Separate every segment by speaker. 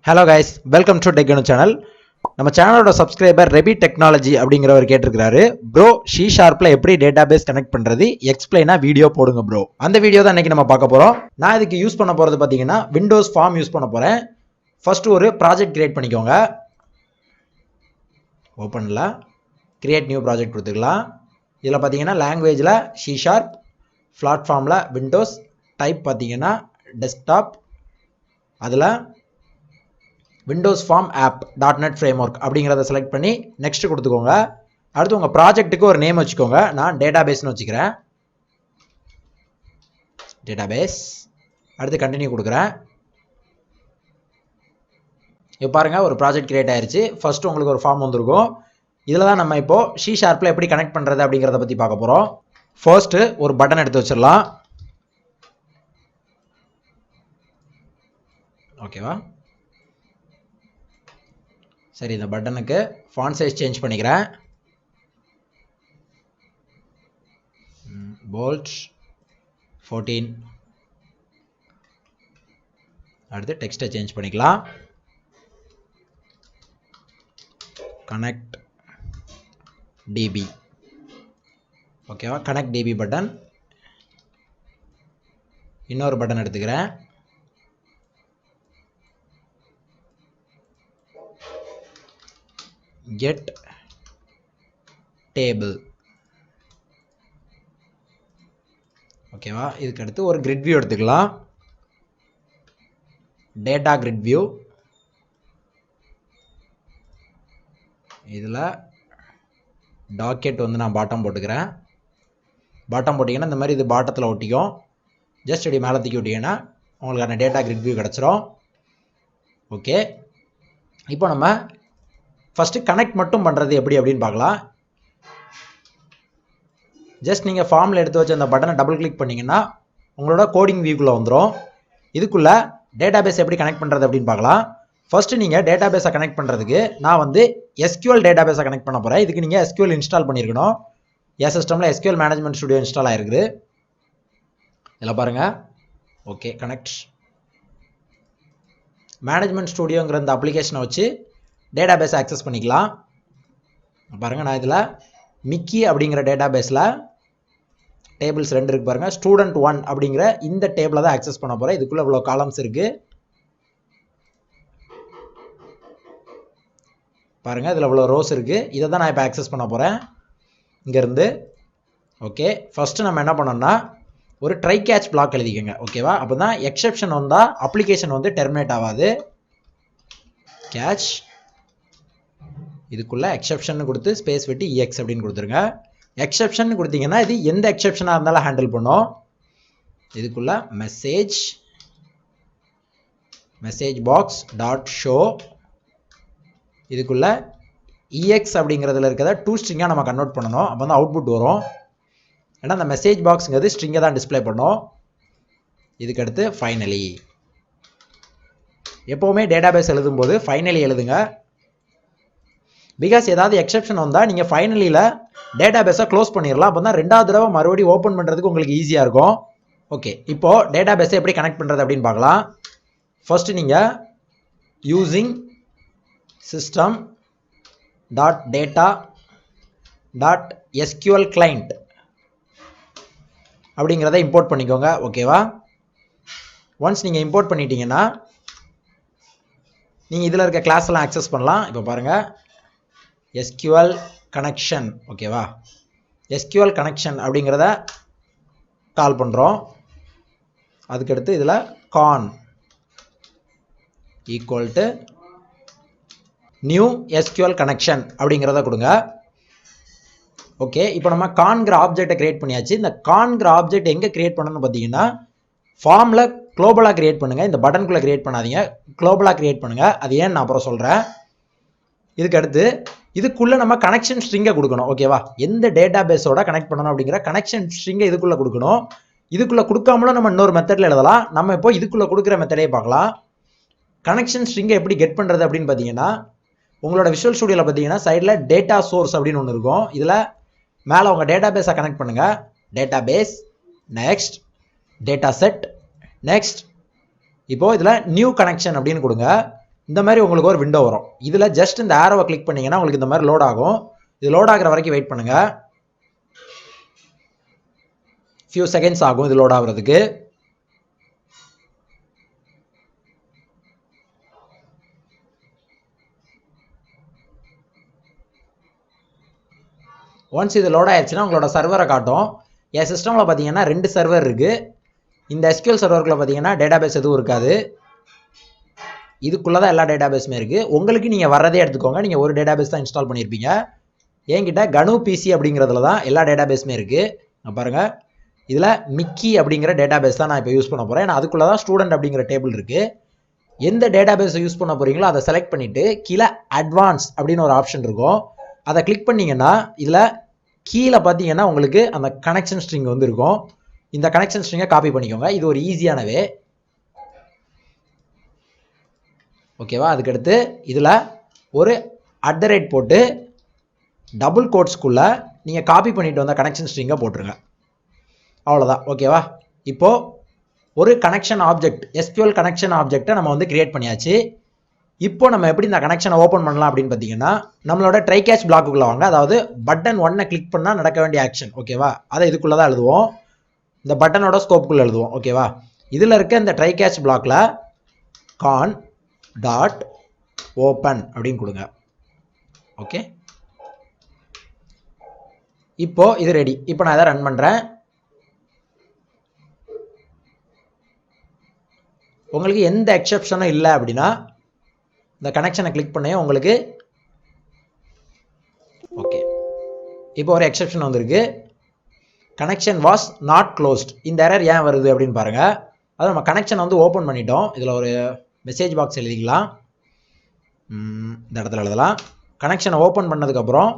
Speaker 1: Hello guys, welcome to Ganu channel. நம்ம சேனலோட subscriber ரெபி technology அப்படிங்கிறவர் கேட்டிருக்காரு, ப்ரோ சி ஷார்ப்ல எப்படி டேட்டாபேஸ் கனெக்ட் பண்றது எக்ஸ்பிளைனா வீடியோ போடுங்க ப்ரோ. அந்த வீடியோ தான் இன்னைக்கு நம்ம பார்க்க போறோம். நான் இதுக்கு யூஸ் பண்ண போறது பாத்தீங்கன்னா விண்டோஸ் ஃபார்ம் யூஸ் பண்ண போறேன். ஃபர்ஸ்ட் ஒரு ப்ராஜெக்ட் கிரியேட் பண்ணிக்கோங்க. ஓபன்ல கிரியேட் நியூ ப்ராஜெக்ட் கொடுத்துக்கலாம். இதுல பாத்தீங்கன்னா லாங்குவேஜ்ல சி ஷார்ப், பிளாட்ஃபார்ம்ல விண்டோஸ், டைப் பாத்தீங்கன்னா டெஸ்க்டாப், அதுல Windows form app .NET framework அப்படிங்கிறத செலக்ட் பண்ணி நெக்ஸ்ட் கொடுத்துக்கோங்க. அடுத்து உங்கள் ப்ராஜெக்ட்டுக்கு ஒரு நேம் வச்சுக்கோங்க. நான் டேட்டாபேஸ்னு வச்சுக்கிறேன். டேட்டாபேஸ். அடுத்து கண்டினியூ கொடுக்குறேன். இப்போ பாருங்கள் ஒரு ப்ராஜெக்ட் கிரியேட் ஆயிடுச்சு. ஃபர்ஸ்ட் உங்களுக்கு ஒரு ஃபார்ம் வந்திருக்கும். இதில் தான் நம்ம இப்போ சி ஷார்ப்பில் எப்படி கனெக்ட் பண்ணுறது அப்படிங்கிறத பற்றி பார்க்க போகிறோம். ஃபர்ஸ்ட்டு ஒரு பட்டன் எடுத்து வச்சிடலாம். ஓகேவா? சரி, இந்த பட்டனுக்கு ஃபாண்ட் சைஸ் சேஞ்ச் பண்ணிக்கிறேன். போல்ட் 14. அடுத்து டெக்ஸ்ட்டை சேஞ்ச் பண்ணிக்கலாம். Connect DB. ஓகேவா? Connect DB button. இன்னொரு பட்டன் எடுத்துக்கிறேன். get table. ஓகேவா? இதுக்கு அடுத்து ஒரு grid view எடுத்துக்கலாம். data grid view. இதில் டாக்கெட் வந்து நான் பாட்டம் போட்டுக்கிறேன். பாட்டம் போட்டிங்கன்னா இந்த மாதிரி இது பாட்டத்தில் ஒட்டிக்கும். ஜஸ்ட் இப்படி மேலே தூக்கி ஒட்டிங்கன்னா உங்களுக்கான டேட்டா கிரிட் வியூ கிடச்சிரும். ஓகே, இப்போ நம்ம ஃபஸ்ட்டு கனெக்ட் மட்டும் பண்ணுறது எப்படி அப்படின்னு பார்க்கலாம். ஜஸ்ட் நீங்கள் ஃபார்மில் எடுத்து வச்சு அந்த பட்டனை டபுள் கிளிக் பண்ணிங்கன்னா உங்களோட கோடிங் வியூக்குள்ளே வந்துடும். இதுக்குள்ளே டேட்டாபேஸ் எப்படி கனெக்ட் பண்ணுறது அப்படின்னு பார்க்கலாம். ஃபஸ்ட்டு நீங்கள் டேட்டாபேஸை கனெக்ட் பண்ணுறதுக்கு நான் வந்து SQL டேட்டாபேஸை கனெக்ட் பண்ண போகிறேன். இதுக்கு நீங்கள் SQL இன்ஸ்டால் பண்ணியிருக்கணும். என் சிஸ்டமில் SQL மேனேஜ்மெண்ட் ஸ்டுடியோ இன்ஸ்டால் ஆகிருக்குது. இதில் பாருங்கள். Okay, connect. மேனேஜ்மெண்ட் ஸ்டுடியோங்கிற இந்த அப்ளிகேஷனை வச்சு டேட்டாபேஸ் ஆக்சஸ் பண்ணிக்கலாம். பாருங்கள், நான் இதில் மிக்கி அப்படிங்கிற டேட்டாபேஸில் டேபிள்ஸ் 2 இருக்கு பாருங்கள். ஸ்டூடெண்ட் 1 அப்படிங்கிற இந்த டேபிளை தான் ஆக்சஸ் பண்ண போகிறேன். இதுக்குள்ளே இவ்வளோ காலம்ஸ் இருக்குது பாருங்கள். இதில் இவ்வளோ ரோஸ் இருக்குது. இதை தான் நான் இப்போ ஆக்சஸ் பண்ண போகிறேன் இங்கேருந்து. ஓகே, ஃபஸ்ட்டு நம்ம என்ன பண்ணோம்னா ஒரு ட்ரை கேட்ச் பிளாக் எழுதிக்கோங்க. ஓகேவா? அப்போ தான் எக்ஸெப்ஷன் வந்தால் அப்ளிகேஷன் வந்து டெர்மினேட் ஆகாது. கேட்ச், இதுக்குள்ளே எக்ஸெப்ஷன் கொடுத்து ஸ்பேஸ் விட்டு EX அப்படின்னு கொடுத்துருங்க. எக்ஸெப்ஷன் கொடுத்தீங்கன்னா இது எந்த எக்ஸெப்ஷனாக இருந்தாலும் ஹேண்டில் பண்ணும். இதுக்குள்ளே மெசேஜ் பாக்ஸ் டாட் ஷோ. இதுக்குள்ளே EX அப்படிங்கிறதுல இருக்கிறத டூ ஸ்ட்ரிங்காக நம்ம கன்வெர்ட் பண்ணணும். அப்போ தான் அவுட்புட் வரும். ஏன்னா அந்த மெசேஜ் பாக்ஸுங்கிறது ஸ்ட்ரிங்கை தான் டிஸ்பிளே பண்ணும். இதுக்கடுத்து ஃபைனலி. எப்போவுமே டேட்டாபேஸ் எழுதும்போது ஃபைனலி எழுதுங்க. பிகாஸ் ஏதாவது எக்ஸெப்ஷன் வந்தால் நீங்கள் ஃபைனலியில் டேட்டாபேஸை க்ளோஸ் பண்ணிடலாம். அப்போ தான் 2வது தடவை மறுபடியும் ஓப்பன் பண்ணுறதுக்கு உங்களுக்கு ஈஸியாக இருக்கும். ஓகே, இப்போது டேட்டாபேஸை எப்படி கனெக்ட் பண்ணுறது அப்படின்னு பார்க்கலாம். ஃபர்ஸ்ட் நீங்கள் using system dot data dot SQL client அப்படிங்கிறத இம்போர்ட் பண்ணிக்கோங்க. ஓகேவா? ஒன்ஸ் நீங்கள் இம்போர்ட் பண்ணிட்டீங்கன்னா நீங்கள் இதில் இருக்க கிளாஸ் எல்லாம் ஆக்சஸ் பண்ணலாம். இப்போ பாருங்கள், SQL கனெக்ஷன். ஓகேவா? SQL கனெக்ஷன் அப்படிங்கிறத கால் பண்ணுறோம். அதுக்கடுத்து இதில் con equal to new SQL connection அப்படிங்கிறத கொடுங்க. ஓகே, இப்போ நம்ம கான்கிற ஆப்ஜெக்டை கிரியேட் பண்ணியாச்சு. இந்த கான்கிற ஆப்ஜெக்ட் எங்கே கிரியேட் பண்ணணும்னு பார்த்தீங்கன்னா ஃபார்மில் குளோபலாக கிரியேட் பண்ணுங்கள். இந்த பட்டனுக்குள்ளே கிரியேட் பண்ணாதீங்க, குளோபலாக கிரியேட் பண்ணுங்கள். அது ஏன்னு நான் அப்புறம் சொல்கிறேன். இதுக்கடுத்து இதுக்குள்ளே நம்ம கனெக்ஷன் ஸ்ட்ரிங்கை கொடுக்கணும். ஓகேவா? எந்த டேட்டாபேஸோட கனெக்ட் பண்ணணும் அப்படிங்கிற கனெக்ஷன் ஸ்ட்ரிங்கை இதுக்குள்ளே கொடுக்கணும். இதுக்குள்ளே கொடுக்காமலும் நம்ம இன்னொரு மெத்தடில் எழுதலாம். நம்ம இப்போ இதுக்குள்ளே கொடுக்குற மெத்தடே பார்க்கலாம். கனெக்ஷன் ஸ்ட்ரிங்கை எப்படி கெட் பண்ணுறது அப்படின்னு பார்த்தீங்கன்னா உங்களோட விஷுவல் ஸ்டுடியோவில் பார்த்தீங்கன்னா சைடில் டேட்டா சோர்ஸ் அப்படின்னு ஒன்று இருக்கும். இதில் மேலே உங்கள் டேட்டாபேஸை கனெக்ட் பண்ணுங்கள். Database, next data set, next இப்போ இதில் நியூ கனெக்ஷன் அப்படின்னு கொடுங்க. இந்த மாதிரி உங்களுக்கு ஒரு விண்டோ வரும். இதில் ஜஸ்ட் இந்த ஆரோவை கிளிக் பண்ணிங்கன்னா உங்களுக்கு இந்த மாதிரி லோட் ஆகும். இது லோட் ஆகிற வரைக்கும் வெயிட் பண்ணுங்கள். ஃபியூ செகண்ட்ஸ் ஆகும் இது லோட் ஆகிறதுக்கு. ஒன்ஸ் இது லோட் ஆயிடுச்சுன்னா உங்களோட சர்வரை காட்டும். என் சிஸ்டமில் பார்த்தீங்கன்னா 2 சர்வர் இருக்குது. இந்த SQL சர்வருக்குள்ளே பார்த்தீங்கன்னா டேட்டாபேஸ் எதுவும் இருக்காது. இதுக்குள்ளே தான் எல்லா டேட்டாபேஸுமே இருக்குது. உங்களுக்கு நீங்கள் வர்றதே எடுத்துக்கோங்க. நீங்கள் ஒரு டேட்டாபேஸ் தான் இன்ஸ்டால் பண்ணியிருப்பீங்க. என்கிட்ட கனு பிசி அப்படிங்கிறதுல தான் எல்லா டேட்டாபேஸுமே இருக்குது. பாருங்கள், இதில் மிக்கி அப்படிங்கிற டேட்டாபேஸ் தான் நான் இப்போ யூஸ் பண்ண போகிறேன். ஏன்னா அதுக்குள்ளே தான் ஸ்டூடெண்ட் அப்படிங்கிற டேபிள் இருக்குது. எந்த டேட்டாபேஸை யூஸ் பண்ண போகிறீங்களோ அதை செலக்ட் பண்ணிவிட்டு கீழே அட்வான்ஸ் அப்படின்னு ஒரு ஆப்ஷன் இருக்கும். அதை கிளிக் பண்ணிங்கன்னா இதில் கீழே பார்த்தீங்கன்னா உங்களுக்கு அந்த கனெக்ஷன் ஸ்ட்ரிங் வந்து இருக்கும். இந்த கனெக்ஷன் ஸ்ட்ரிங்கை காப்பி பண்ணிக்கோங்க. இது ஒரு ஈஸியானவே. ஓகேவா? அதுக்கடுத்து இதில் ஒரு @ போட்டு டபுள் கோட்ஸ்க்குள்ளே நீங்கள் காப்பி பண்ணிட்டு வந்த கனெக்ஷன் ஸ்ட்ரிங்கை போட்டுருங்க. அவ்வளோதான். ஓகேவா? இப்போது ஒரு கனெக்ஷன் ஆப்ஜெக்ட், SQL கனெக்ஷன் ஆப்ஜெக்டை நம்ம வந்து கிரியேட் பண்ணியாச்சு. இப்போ நம்ம எப்படி இந்த கனெக்ஷனை ஓப்பன் பண்ணலாம் அப்படின்னு பார்த்தீங்கன்னா, நம்மளோட ட்ரை கேட்ச் பிளாக்குள்ளே வாங்க. அதாவது பட்டன் 1 கிளிக் பண்ணால் நடக்க வேண்டிய ஆக்ஷன். ஓகேவா? அதை இதுக்குள்ளே தான் எழுதுவோம். இந்த பட்டனோட ஸ்கோப்புக்குள்ளே எழுதுவோம். ஓகேவா? இதில் இருக்க இந்த ட்ரை கேட்ச் பிளாக்கில் கான் டாட் ஓப்பன் அப்படின்னு கொடுங்க. ஓகே, இப்போ இது ரெடி. இப்போ நான் இதை ரன் பண்ணுறேன். உங்களுக்கு எந்த எக்ஸெப்ஷனும் இல்லை அப்படின்னா இந்த கனெக்ஷனை கிளிக் பண்ணி உங்களுக்கு ஓகே, இப்போ ஒரு எக்ஸெப்ஷன் வந்திருக்கு. Connection was not closed. இந்த எரர் ஏன் வருது அப்படின்னு பாருங்கள். அது நம்ம கனெக்ஷன் வந்து ஓப்பன் பண்ணிட்டோம். இதில் ஒரு மெசேஜ் பாக்ஸ் எழுதிக்கலாம். இந்த இடத்துல எழுதலாம். கனெக்ஷனை ஓப்பன் பண்ணதுக்கப்புறம்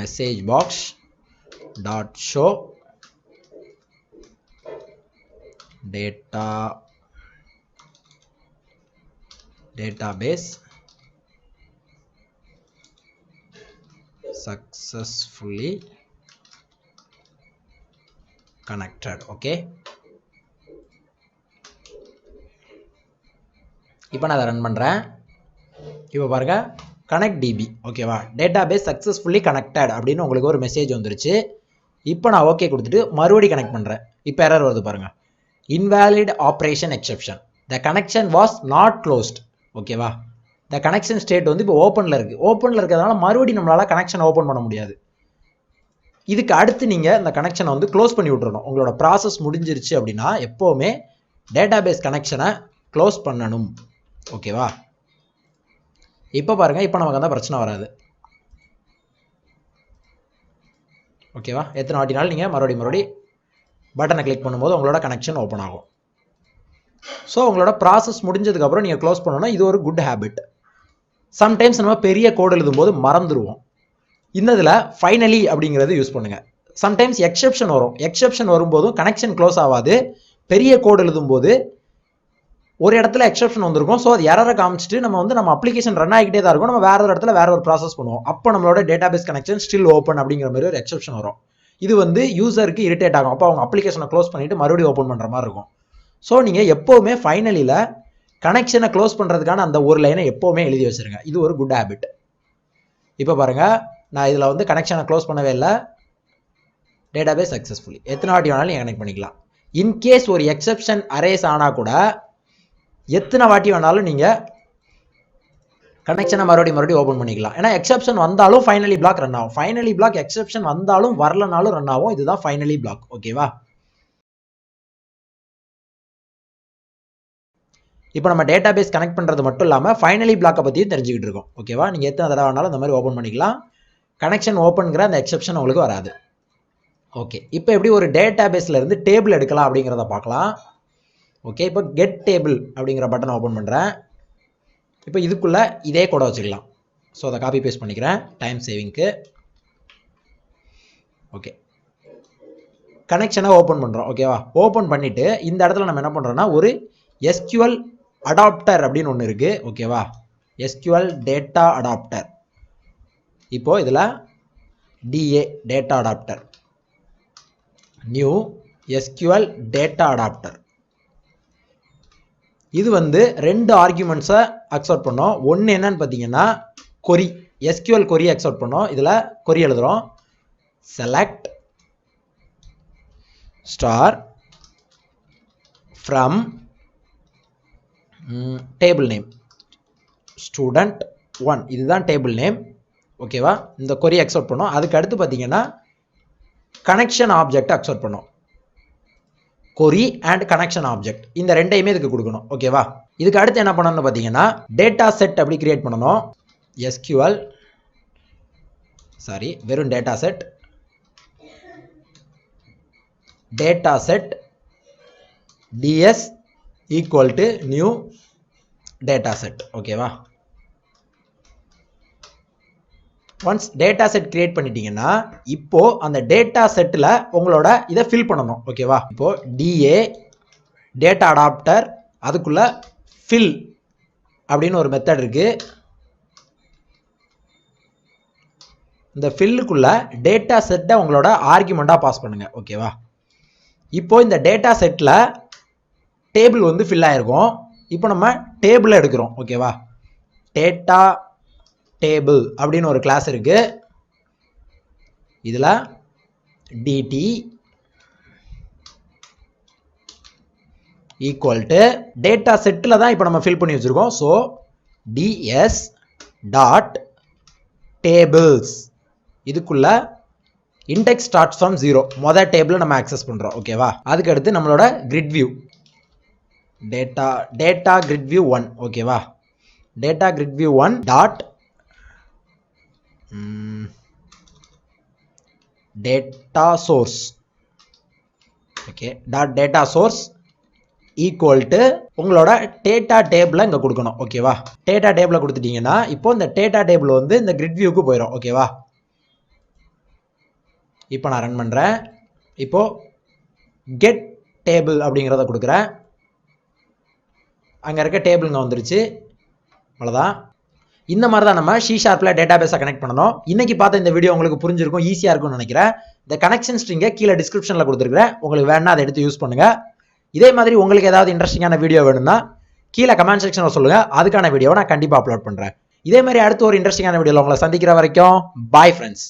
Speaker 1: message box dot show database successfully connected. Okay, இப்போ நான் அதை ரன் பண்ணுறேன். இப்போ பாருங்க, கனெக்ட் டிபி. ஓகேவா? டேட்டாபேஸ் சக்ஸஸ்ஃபுல்லி கனெக்டட் அப்படின்னு உங்களுக்கு ஒரு மெசேஜ் வந்துருச்சு. இப்போ நான் ஓகே கொடுத்துட்டு மறுபடியும் கனெக்ட் பண்ணுறேன். இப்போ எரர் வருது பாருங்கள். Invalid operation exception, the connection was not closed. ஓகேவா? த கனெக்ஷன் ஸ்டேட் வந்து இப்போ ஓப்பனில் இருக்குது. ஓப்பனில் இருக்கிறதுனால மறுபடியும் நம்மளால் கனெக்ஷன் ஓப்பன் பண்ண முடியாது. இதுக்கு அடுத்து நீங்கள் இந்த கனெக்ஷனை வந்து க்ளோஸ் பண்ணி விட்றணும். உங்களோட ப்ராசஸ் முடிஞ்சிருச்சு அப்படின்னா எப்போவுமே டேட்டாபேஸ் கனெக்ஷனை க்ளோஸ் பண்ணணும். ஓகேவா? இப்போ பாருங்கள், இப்போ நமக்கு அந்த பிரச்சனை வராது. ஓகேவா? எத்தனை வாட்டினாலும் நீங்கள் மறுபடியும் பட்டனை கிளிக் பண்ணும்போது உங்களோட கனெக்ஷன் ஓப்பன் ஆகும். ஸோ உங்களோட ப்ராசஸ் முடிஞ்சதுக்கப்புறம் நீங்கள் க்ளோஸ் பண்ணணும்னா இது ஒரு குட் ஹேபிட். சம்டைம்ஸ் நம்ம பெரிய கோடு எழுதும்போது மறந்துடுவோம். இந்த இதில் ஃபைனலி அப்படிங்கிறது யூஸ் பண்ணுங்கள். சம்டைம்ஸ் எக்ஸெப்ஷன் வரும். எக்ஸெப்ஷன் வரும்போதும் கனெக்ஷன் க்ளோஸ் ஆகாது. பெரிய கோடு எழுதும்போது ஒரு இடத்துல எக்ஸெப்ஷன் வந்திருக்கும். ஸோ அது எரரை காமிச்சிட்டு நம்ம அப்ளிகேஷன் ரன் ஆகிட்டே தான் இருக்கும். நம்ம வேற ஒரு இடத்துல வேற ஒரு ப்ராசஸ் பண்ணுவோம். அப்போ நம்மளோட டேட்டாபேஸ் கனெக்ஷன் ஸ்டில் ஓப்பன் அப்படிங்கிற மாதிரி ஒரு எக்ஸெப்ஷன் வரும். இது வந்து யூசருக்கு இரிட்டேட் ஆகும். அப்போ அவங்க அப்ளிகேஷனை க்ளோஸ் பண்ணிட்டு மறுபடியும் ஓப்பன் பண்ணுற மாதிரி இருக்கும். ஸோ நீங்கள் எப்போவுமே ஃபைனலியில் கனெக்ஷனை க்ளோஸ் பண்ணுறதுக்கான அந்த ஒரு லைனை எப்போவுமே எழுதி வச்சுருங்க. இது ஒரு குட் ஹேபிட். இப்போ பாருங்கள், நான் இதில் வந்து கனெக்ஷனை க்ளோஸ் பண்ணவே இல்லை. டேட்டாபேஸ் சக்ஸஸ்ஃபுல்லி எத்தனை வாட்டி வேணாலும் நீங்கள் கனெக்ட் பண்ணிக்கலாம். இன்கேஸ் ஒரு எக்ஸெப்ஷன் அரேஸ் ஆனால் கூட எத்தனை வாட்டி வேணாலும் நீங்கள் கனெக்ஷனை மறுபடியும் ஓப்பன் பண்ணிக்கலாம். ஏன்னா எக்ஸெப்ஷன் வந்தாலும் ஃபைனலி பிளாக் ரன் ஆகும். ஃபைனலி பிளாக் எக்ஸெப்ஷன் வந்தாலும் வரலனாலும் ரன் ஆகும். இதுதான் ஃபைனலி பிளாக். ஓகேவா? இப்போ நம்ம டேட்டாபேஸ் கனெக்ட் பண்ணுறது மட்டும் இல்லாமல் ஃபைனலி பிளாக்கை பற்றியும் தெரிஞ்சுக்கிட்டு இருக்கோம். ஓகேவா? நீங்கள் எத்தனை தடவை வேணாலும் இந்த மாதிரி ஓப்பன் பண்ணிக்கலாம். கனெக்ஷன் ஓப்பனுங்கிற அந்த எக்ஸெப்ஷன் உங்களுக்கு வராது. ஓகே, இப்போ எப்படி ஒரு டேட்டாபேஸில் இருந்து டேபிள் எடுக்கலாம் அப்படிங்கிறத பார்க்கலாம். ஓகே, இப்போ கெட் டேபிள் அப்படிங்கிற பட்டனை ஓப்பன் பண்ணுறேன். இப்போ இதுக்குள்ளே இதே கூட வச்சுக்கலாம். ஸோ அதை காப்பி பேஸ்ட் பண்ணிக்கிறேன் டைம் சேவிங்க்கு. ஓகே, கனெக்ஷனை ஓப்பன் பண்ணுறோம். ஓகேவா? ஓப்பன் பண்ணிவிட்டு இந்த இடத்துல நம்ம என்ன பண்ணுறோன்னா ஒரு SQL அடாப்டர் அப்படின்னு ஒன்று இருக்குது. ஓகேவா? SQL data adapter. இப்போ இதில் DA data adapter, new SQL data adapter. இது வந்து ரெண்டு ஆர்குமெண்ட்ஸை அக்செப்ட் பண்ணோம். ஒன்று என்னன்னு பார்த்தீங்கன்னா கொரி, SQL கொரி அக்செப்ட் பண்ணோம். இதில் கொரி எழுதுகிறோம், select star from table name student 1, இதுதான் டேபிள் நேம். ஓகேவா, இந்த கொரி அக்செப்ட் பண்ணோம். அதுக்கு அடுத்து பார்த்தீங்கன்னா கனெக்ஷன் ஆப்ஜெக்ட் அக்செப்ட் பண்ணோம். கொரி அண்ட் கனெக்ஷன் ஆப்ஜெக்ட் இந்த ரெண்டையுமே இதுக்கு கொடுக்கணும். ஓகேவா, இதுக்கு அடுத்து என்ன பண்ணணும்னு பார்த்தீங்கன்னா டேட்டா செட் அப்படி கிரியேட் பண்ணணும். SQL வெறும் data set ds equal to new data set. ஓகேவா, ஒன்ஸ் டேட்டா செட் கிரியேட் பண்ணிட்டீங்கன்னா இப்போ அந்த டேட்டா செட்டில் உங்களோட இதை ஃபில் பண்ணணும். ஓகேவா, இப்போ DA டேட்டா அடாப்டர் அதுக்குள்ள ஃபில் அப்படின்னு ஒரு மெத்தட் இருக்கு. இந்த ஃபில்லுக்குள்ள டேட்டா செட்டை உங்களோட ஆர்குமெண்ட்டாக பாஸ் பண்ணுங்க. ஓகேவா, இப்போ இந்த டேட்டா செட்டில் டேபிள் வந்து ஃபில் ஆயிருக்கும். இப்போ நம்ம டேபிள் எடுக்கிறோம். ஓகேவா, டேட்டா டேபிள் அப்படின்னு ஒரு கிளாஸ் இருக்கு. இதில் dt equal to data settle தான் இப்போ நம்ம ஃபில் பண்ணி வச்சிருக்கோம். ஸோ ds டாட் டேபிள்ஸ் இதுக்குள்ள இண்டெக்ஸ் ஸ்டார்ட்ஸ் ஃப்ரம் 0 மொதல் டேபிள் நம்ம ஆக்சஸ் பண்ணுறோம். ஓகேவா, அதுக்கு அடுத்து நம்மளோட grid view data grid view 1. ஓகேவா, data grid view 1 dot data source. Okay, dot data source equal to உங்களோட டேட்டா டேபிளை இங்கே கொடுக்கணும். ஓகேவா, டேட்டா டேபிளை கொடுத்துட்டீங்கன்னா இப்போ இந்த டேட்டா டேபிள் வந்து இந்த கிரிட் வியூக்கு போயிடும். ஓகேவா, இப்போ நான் ரன் பண்ணுறேன். இப்போ கெட் டேபிள் அப்படிங்கிறத கொடுக்குறேன். அங்கே இருக்க டேபிளுங்க வந்துருச்சு. அவ்வளோதான். இந்த மாதிரி தான் நம்ம C# டேட்டா பேஸை கனெக்ட் பண்ணணும். இன்னைக்கு பார்த்த இந்த வீடியோ உங்களுக்கு புரிஞ்சிருக்கும், ஈஸியாக இருக்கும்னு நினைக்கிறேன். இந்த கனெக்ஷன் ஸ்ட்ரிங்கை கீழே டிஸ்கிரிப்ஷனில் கொடுத்துருக்கிறேன், உங்களுக்கு வேணா அதை எடுத்து யூஸ் பண்ணுங்க. இதே மாதிரி உங்களுக்கு ஏதாவது இன்ட்ரெஸ்டிங்கான வீடியோ வேணும்னா கீழே கமெண்ட் செக்ஷனில் சொல்லுங்க, அதுக்கான வீடியோவை நான் கண்டிப்பாக அப்லோட் பண்ணுறேன். இதே மாதிரி அடுத்து ஒரு இன்ட்ரெஸ்டிங்கான வீடியோவில் உங்களை சந்திக்கிற வரைக்கும் பாய் ஃப்ரெண்ட்ஸ்.